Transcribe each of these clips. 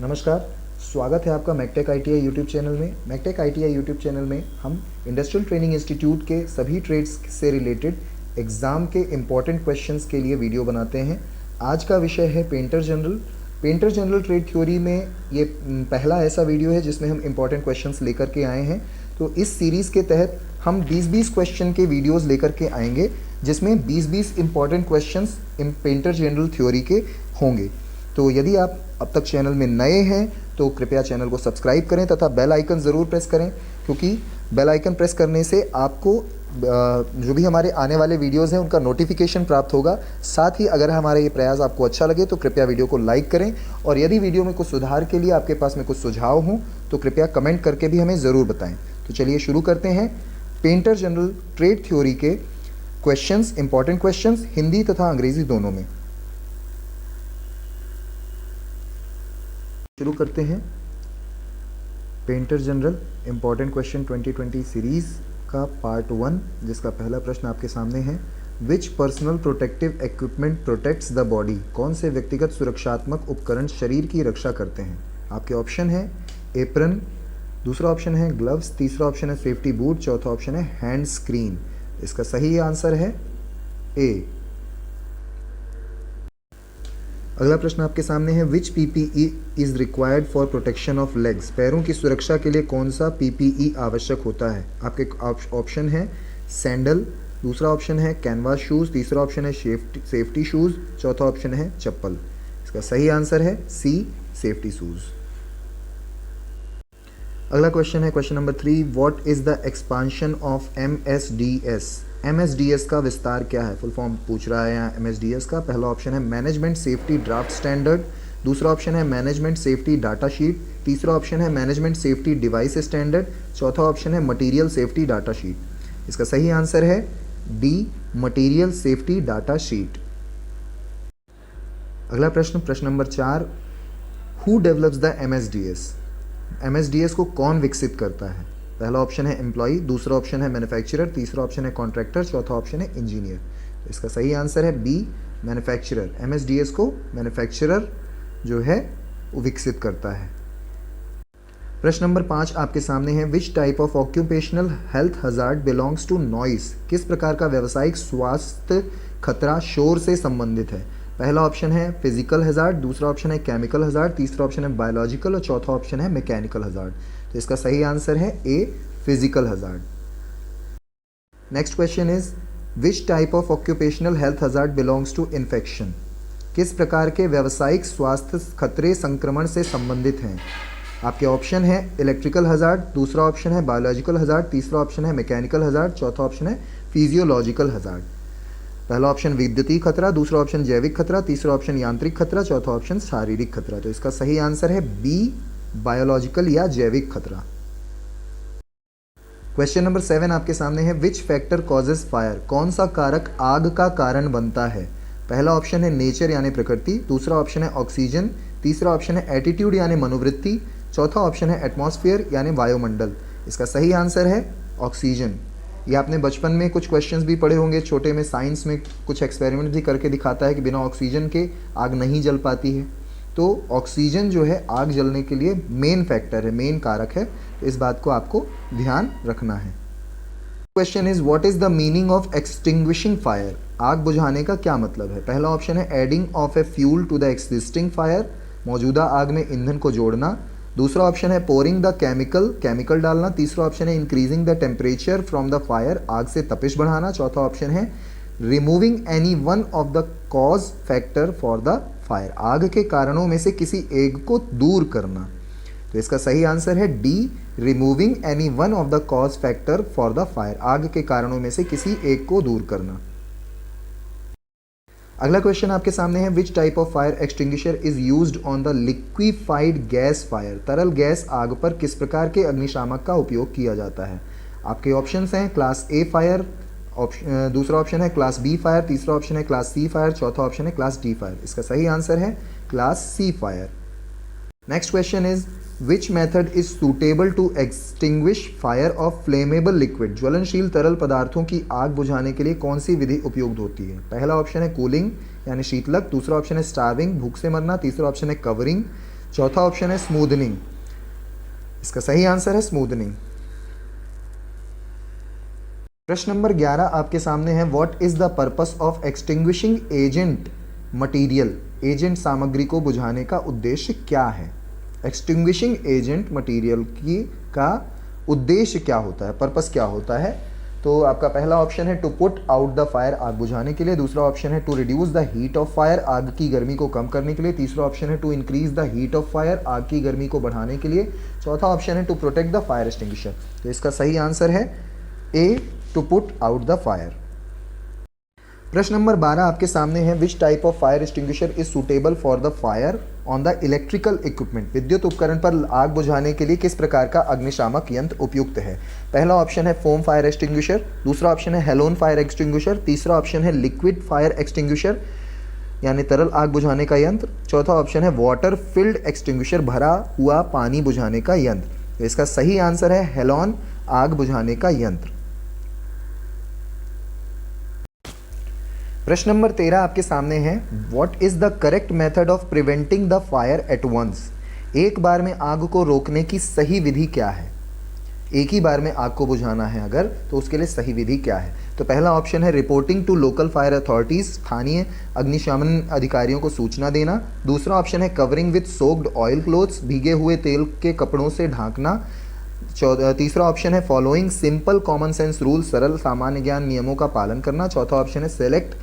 नमस्कार, स्वागत है आपका मैकटेक आईटीआई यूट्यूब चैनल में। मैकटेक आईटीआई यूट्यूब चैनल में हम इंडस्ट्रियल ट्रेनिंग इंस्टीट्यूट के सभी ट्रेड्स से रिलेटेड एग्ज़ाम के इम्पॉर्टेंट क्वेश्चंस के लिए वीडियो बनाते हैं। आज का विषय है पेंटर जनरल ट्रेड थ्योरी में ये पहला ऐसा वीडियो है जिसमें हम इम्पॉर्टेंट क्वेश्चंस लेकर के आए हैं। तो इस सीरीज़ के तहत हम 20-20 क्वेश्चन के वीडियोज़ लेकर के आएंगे, जिसमें 20-20 important questions painter general theory के होंगे। तो यदि आप अब तक चैनल में नए हैं तो कृपया चैनल को सब्सक्राइब करें तथा बेल आइकन ज़रूर प्रेस करें, क्योंकि बेल आइकन प्रेस करने से आपको जो भी हमारे आने वाले वीडियोज़ हैं उनका नोटिफिकेशन प्राप्त होगा। साथ ही अगर हमारा ये प्रयास आपको अच्छा लगे तो कृपया वीडियो को लाइक करें, और यदि वीडियो में कुछ सुधार के लिए आपके पास में कुछ सुझाव हों तो कृपया कमेंट करके भी हमें ज़रूर बताएँ। तो चलिए शुरू करते हैं पेंटर जनरल ट्रेड थ्योरी के क्वेश्चंस, इंपॉर्टेंट क्वेश्चंस हिंदी तथा अंग्रेजी दोनों में। शुरू करते हैं painter general important question 2020 series का पार्ट 1, जिसका पहला प्रश्न आपके सामने है। Which personal protective equipment protects the body? कौन से व्यक्तिगत सुरक्षात्मक उपकरण शरीर की रक्षा करते हैं? आपके ऑप्शन है एप्रन, दूसरा ऑप्शन है ग्लव्स, तीसरा ऑप्शन है सेफ्टी बूट, चौथा ऑप्शन है हैंड स्क्रीन। इसका सही आंसर है ए। अगला प्रश्न आपके सामने है। Which PPE is required for protection of legs? पैरों की सुरक्षा के लिए कौन सा पीपीई आवश्यक होता है? आपके ऑप्शन है सैंडल, दूसरा ऑप्शन है कैनवास शूज़, तीसरा ऑप्शन है सेफ्टी शूज़, चौथा ऑप्शन है चप्पल। इसका सही आंसर है सी, सेफ्टी शूज़। अगला क्वेश्चन है question number 3। What is the expansion of MSDS? MSDS का विस्तार क्या है? फुल फॉर्म पूछ रहा है यहाँ एमएसडीएस का। पहला ऑप्शन है मैनेजमेंट सेफ्टी ड्राफ्ट स्टैंडर्ड, दूसरा ऑप्शन है मैनेजमेंट सेफ्टी डाटा शीट, तीसरा ऑप्शन है मैनेजमेंट सेफ्टी डिवाइस स्टैंडर्ड, चौथा ऑप्शन है मटीरियल सेफ्टी डाटा शीट। इसका सही आंसर है D, material safety data sheet. अगला प्रश्न, प्रश्न नंबर 4। Who develops the MSDS? MSDS को कौन विकसित करता है? पहला ऑप्शन है एम्प्लॉय, दूसरा ऑप्शन है मैन्युफैक्चरर, तीसरा ऑप्शन है कॉन्ट्रैक्टर, चौथा ऑप्शन है इंजीनियर। तो इसका सही आंसर है बी, मैन्युफैक्चरर। एमएसडीएस को मैन्युफैक्चरर जो है वो विकसित करता है। प्रश्न नंबर 5 आपके सामने है। Which type of occupational health hazard belongs to noise? किस प्रकार का व्यावसायिक स्वास्थ्य खतरा शोर से संबंधित है? पहला ऑप्शन है फिजिकल हजार्ड, दूसरा ऑप्शन है केमिकल हजार्ड, तीसरा ऑप्शन है बायोलॉजिकल और चौथा ऑप्शन है मैकेनिकल हजार्ड। तो इसका सही आंसर है A, physical hazard. Next question is which type of occupational health hazard belongs to infection? किस प्रकार के व्यावसायिक स्वास्थ्य खतरे संक्रमण से संबंधित हैं? आपके ऑप्शन है इलेक्ट्रिकल हजार्ड, दूसरा ऑप्शन है बायोलॉजिकल हजार्ड, तीसरा ऑप्शन है मैकेनिकल हजार्ड, चौथा ऑप्शन है फिजियोलॉजिकल हजार्ड। पहला ऑप्शन विद्युतीय खतरा, दूसरा ऑप्शन जैविक खतरा, तीसरा ऑप्शन यांत्रिक खतरा, चौथा ऑप्शन शारीरिक खतरा। तो इसका सही आंसर है बी, बायोलॉजिकल या जैविक खतरा। क्वेश्चन नंबर 7 आपके सामने है। Which factor causes fire? कौन सा कारक आग का कारण बनता है? पहला ऑप्शन है नेचर यानी प्रकृति, दूसरा ऑप्शन है ऑक्सीजन, तीसरा ऑप्शन है एटीट्यूड यानी मनोवृत्ति, चौथा ऑप्शन है एटमॉस्फेयर यानी वायुमंडल। इसका सही आंसर है ऑक्सीजन। ये आपने बचपन में कुछ क्वेश्चंस भी पढ़े होंगे, छोटे में साइंस में कुछ एक्सपेरिमेंट भी करके दिखाता है कि बिना ऑक्सीजन के आग नहीं जल पाती है। तो ऑक्सीजन जो है आग जलने के लिए मेन फैक्टर है, मेन कारक है। तो इस बात को आपको ध्यान रखना है। Question is what is the meaning of extinguishing fire? आग बुझाने का क्या मतलब है? पहला ऑप्शन है adding of a fuel to the existing fire, मौजूदा आग में ईंधन को जोड़ना, दूसरा ऑप्शन है पोरिंग द केमिकल डालना, तीसरा ऑप्शन है increasing the temperature from the fire, आग से तपिश बढ़ाना, चौथा ऑप्शन है removing any one of the cause factor for the fire, आग के कारणों में से किसी एक को दूर करना। तो इसका सही आंसर है D, removing any one of the cause factor for the fire, आग के कारणों में से किसी एक को दूर करना। अगला क्वेश्चन आपके सामने है। Which type of fire extinguisher is used on the liquefied gas fire? तरल गैस आग पर किस प्रकार के अग्निशामक का उपयोग किया जाता है? आपके ऑप्शंस हैं क्लास ए फायर, दूसरा ऑप्शन है क्लास बी फायर, तीसरा ऑप्शन है क्लास सी फायर, चौथा ऑप्शन है क्लास डी फायर। इसका सही आंसर है class C fire. Next question is which method is suitable to extinguish fire of flammable liquid? ज्वलनशील तरल पदार्थों की आग बुझाने के लिए कौन सी विधि उपयुक्त होती है? पहला ऑप्शन है कूलिंग यानी शीतलक, दूसरा ऑप्शन है स्टार्विंग भूख से मरना, तीसरा ऑप्शन है कवरिंग, चौथा ऑप्शन है स्मूदनिंग। इसका सही आंसर है स्मूदनिंग। प्रश्न नंबर 11 आपके सामने है, what is the purpose of extinguishing agent material. Agent सामग्री को बुझाने का उद्देश्य क्या है। एक्सटिंग्विशिंग एजेंट मटीरियल की का उद्देश्य क्या होता है, पर्पस क्या होता है। तो आपका पहला ऑप्शन है to put out the fire, आग बुझाने के लिए। दूसरा ऑप्शन है to reduce the heat of fire, आग की गर्मी को कम करने के लिए। तीसरा ऑप्शन है to increase the heat of fire, आग की गर्मी को बढ़ाने के लिए। चौथा ऑप्शन है to protect the fire extinguisher. तो इसका सही आंसर है A, to put out the fire. प्रश्न नंबर 12 आपके सामने है, which type of fire extinguisher is suitable for the fire on the electrical equipment. विद्युत उपकरण पर आग बुझाने के लिए किस प्रकार का अग्निशामक यंत्र उपयुक्त है। पहला ऑप्शन है फोम फायर एक्सटिंग्विशर, दूसरा ऑप्शन है हेलोन फायर एक्सटिंग्विशर, तीसरा ऑप्शन है लिक्विड फायर एक्सटिंग्विशर यानी तरल आग बुझाने का यंत्र, चौथा ऑप्शन है वाटर फिल्ड एक्सटिंग्विशर, भरा हुआ पानी बुझाने का यंत्र। तो इसका सही आंसर है हेलोन आग बुझाने का यंत्र। प्रश्न नंबर 13 आपके सामने है, what is the correct method of preventing the fire at once. एक बार में आग को रोकने की सही विधि क्या है। एक ही बार में आग को बुझाना है अगर, तो उसके लिए सही विधि क्या है। तो पहला ऑप्शन है reporting to local fire authorities, स्थानीय अग्निशमन अधिकारियों को सूचना देना। दूसरा ऑप्शन है covering with soaked oil clothes, भीगे हुए तेल के कपड़ों से ढांकना। तीसरा ऑप्शन है following simple common sense rule, सरल सामान्य ज्ञान नियमों का पालन करना। चौथा ऑप्शन है select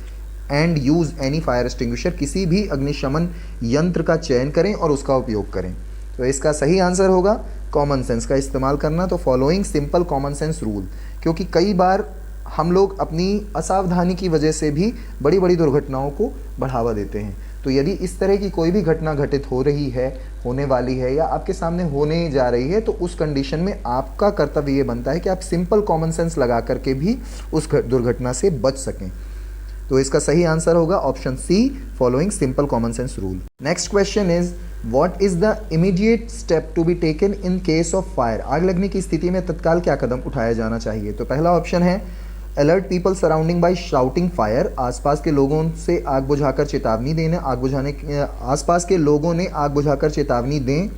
and use any fire extinguisher, किसी भी अग्निशमन यंत्र का चयन करें और उसका उपयोग करें। तो इसका सही आंसर होगा कॉमन सेंस का इस्तेमाल करना। तो following simple common sense rule, क्योंकि कई बार हम लोग अपनी असावधानी की वजह से भी बड़ी बड़ी दुर्घटनाओं को बढ़ावा देते हैं। तो यदि इस तरह की कोई भी घटना घटित हो रही है, होने वाली है या आपके सामने होने जा रही है, तो उस कंडीशन में आपका कर्तव्य ये बनता है कि आप सिंपल कॉमन सेंस लगा करके भी उस दुर्घटना से बच सकें। तो इसका सही आंसर होगा option C, following simple common sense rule. Next question is, what is the immediate step to be taken in case of fire. आग लगने की स्थिति में तत्काल क्या कदम उठाया जाना चाहिए। तो पहला ऑप्शन है alert people surrounding by shouting fire, आसपास के लोगों से आग बुझाकर चेतावनी देना, आग बुझाने आसपास के लोगों ने आग बुझाकर चेतावनी दें।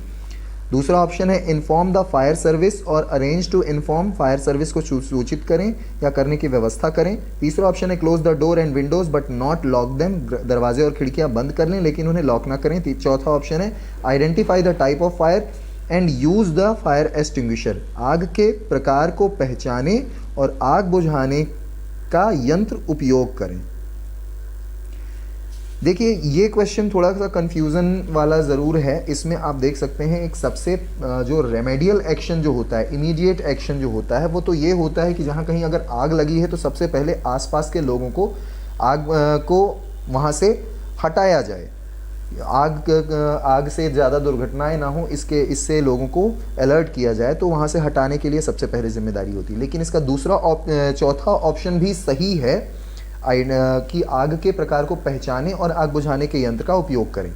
दूसरा ऑप्शन है इन्फॉर्म द फायर सर्विस और arrange to inform, fire service को सूचित करें या करने की व्यवस्था करें। तीसरा ऑप्शन है close the door and Windows but not lock them, दरवाजे और खिड़कियां बंद कर लें लेकिन उन्हें लॉक ना करें। चौथा ऑप्शन है identify the type of fire and use the fire extinguisher, आग के प्रकार को पहचानें और आग बुझाने का यंत्र उपयोग करें। देखिए ये क्वेश्चन थोड़ा सा कंफ्यूजन वाला ज़रूर है। इसमें आप देख सकते हैं एक सबसे जो रेमेडियल एक्शन जो होता है, इमीडिएट एक्शन जो होता है, वो तो ये होता है कि जहाँ कहीं अगर आग लगी है तो सबसे पहले आसपास के लोगों को आग को वहाँ से हटाया जाए। आग से ज़्यादा दुर्घटनाएं ना हो, इससे लोगों को अलर्ट किया जाए, तो वहाँ से हटाने के लिए सबसे पहले जिम्मेदारी होती है। लेकिन इसका चौथा ऑप्शन भी सही है कि आग के प्रकार को पहचानें और आग बुझाने के यंत्र का उपयोग करें।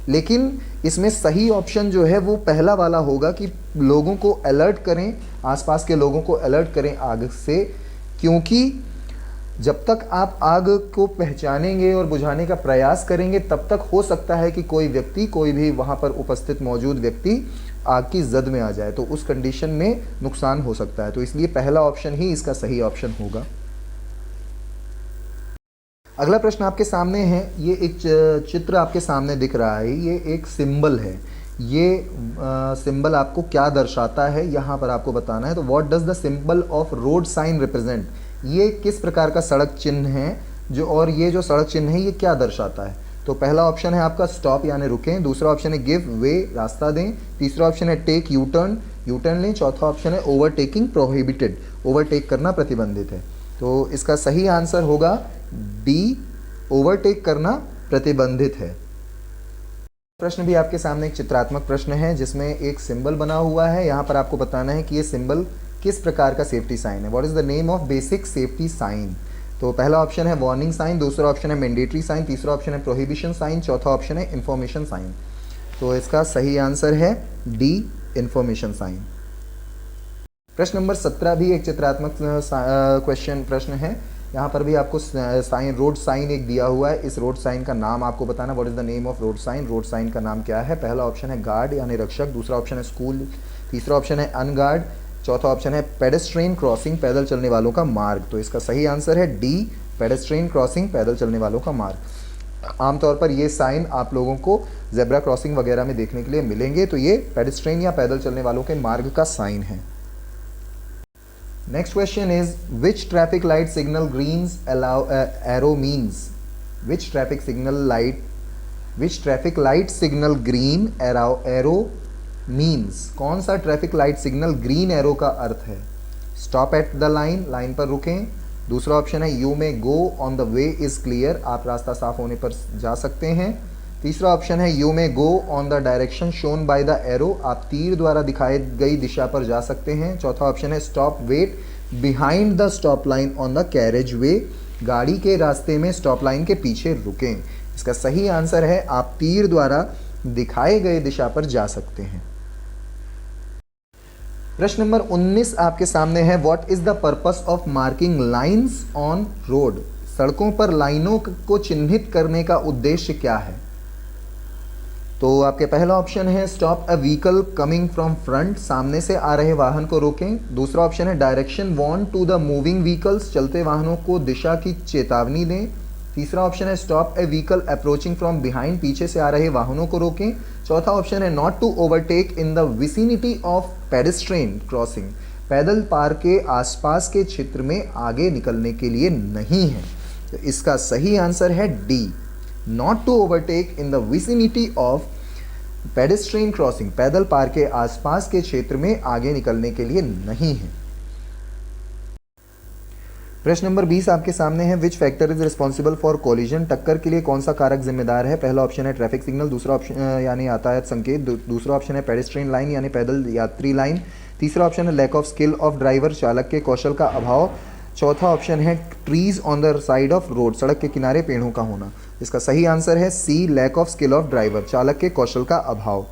लेकिन इसमें सही ऑप्शन जो है वो पहला वाला होगा कि लोगों को अलर्ट करें, आसपास के लोगों को अलर्ट करें आग से, क्योंकि जब तक आप आग को पहचानेंगे और बुझाने का प्रयास करेंगे तब तक हो सकता है कि कोई व्यक्ति, कोई भी वहाँ पर उपस्थित मौजूद व्यक्ति आग की जद में आ जाए, तो उस कंडीशन में नुकसान हो सकता है। तो इसलिए पहला ऑप्शन ही इसका सही ऑप्शन होगा। अगला प्रश्न आपके सामने है, ये एक चित्र आपके सामने दिख रहा है, ये एक सिंबल है। ये सिंबल आपको क्या दर्शाता है यहाँ पर आपको बताना है। तो what does the symbol of road sign represent, ये किस प्रकार का सड़क चिन्ह है जो, और ये जो सड़क चिन्ह है ये क्या दर्शाता है। तो पहला ऑप्शन है आपका स्टॉप यानी रुकें, दूसरा ऑप्शन है गिव वे रास्ता दें, तीसरा ऑप्शन है टेक यू टर्न लें, चौथा ऑप्शन है ओवरटेकिंग प्रोहिबिटेड, ओवरटेक करना प्रतिबंधित है। तो इसका सही आंसर होगा डी, ओवरटेक करना प्रतिबंधित है। प्रश्न भी आपके सामने एक चित्रात्मक प्रश्न है जिसमें एक सिंबल बना हुआ है। यहाँ पर आपको बताना है कि ये सिंबल किस प्रकार का सेफ्टी साइन है। What is the name of basic safety sign. तो पहला ऑप्शन है वार्निंग साइन, दूसरा ऑप्शन है मैंडेटरी साइन, तीसरा ऑप्शन है प्रोहिबिशन साइन, चौथा ऑप्शन है इंफॉर्मेशन साइन। तो इसका सही आंसर है डी, इंफॉर्मेशन साइन। प्रश्न नंबर 17 भी एक चित्रात्मक प्रश्न है। यहाँ पर भी आपको साइन, रोड साइन एक दिया हुआ है, इस रोड साइन का नाम आपको बताना, what is the name of road sign, road sign का नाम क्या है। पहला ऑप्शन है गार्ड यानी रक्षक, दूसरा ऑप्शन है स्कूल, तीसरा ऑप्शन है अनगार्ड, चौथा ऑप्शन है पेडेस्ट्रेन क्रॉसिंग, पैदल चलने वालों का मार्ग। तो इसका सही आंसर है डी, पेडेस्ट्रेन क्रॉसिंग, पैदल चलने वालों का मार्ग। आमतौर पर ये साइन आप लोगों को जेब्रा क्रॉसिंग वगैरह में देखने के लिए मिलेंगे, तो ये पेडेस्ट्रेन या पैदल चलने वालों के मार्ग का साइन है। Next question is, which traffic light signal greens allow arrow means? Which traffic light signal green arrow means? कौन सा traffic light signal green arrow का अर्थ है? Stop at the line, line पर रुकें। दूसरा ऑप्शन है you may go on the way is clear, आप रास्ता साफ होने पर जा सकते हैं। तीसरा ऑप्शन है you may go on the direction shown by the arrow, आप तीर द्वारा दिखाई गई दिशा पर जा सकते हैं। चौथा ऑप्शन है stop wait behind the stop line on the carriageway, गाड़ी के रास्ते में स्टॉप लाइन के पीछे रुकें। इसका सही आंसर है आप तीर द्वारा दिखाए गए दिशा पर जा सकते हैं। प्रश्न नंबर 19 आपके सामने है, what is the purpose of marking lines on road? सड़कों पर लाइनों को चिन्हित करने का उद्देश्य क्या है? तो आपके पहला ऑप्शन है stop a vehicle coming from front, सामने से आ रहे वाहन को रोकें। दूसरा ऑप्शन है direction warn to the moving vehicles, चलते वाहनों को दिशा की चेतावनी दें। तीसरा ऑप्शन है stop A vehicle approaching from behind, पीछे से आ रहे वाहनों को रोकें। चौथा ऑप्शन है not to overtake in the vicinity of pedestrian crossing, पैदल पार के आसपास के क्षेत्र में आगे निकलने के लिए नहीं है। तो इसका सही आंसर है D, not to overtake in the vicinity of pedestrian crossing, पैदल पार के आसपास के क्षेत्र में आगे निकलने के लिए नहीं है। प्रश्न नंबर 20 आपके सामने है, which factor is responsible for collision? टक्कर के लिए कौन सा कारक जिम्मेदार है? पहला ऑप्शन है ट्रैफिक सिग्नल, दूसरा ऑप्शन यानी यातायात संकेत, दूसरा ऑप्शन है पेडेस्ट्रेन लाइन यानी पैदल यात्री लाइन, तीसरा ऑप्शन है lack of skill of driver, चालक के कौशल का अभाव, चौथा ऑप्शन है trees on the side of road, सड़क के किनारे पेड़ों का होना। इसका सही आंसर है C, lack of skill of driver, चालक के कौशल का अभाव।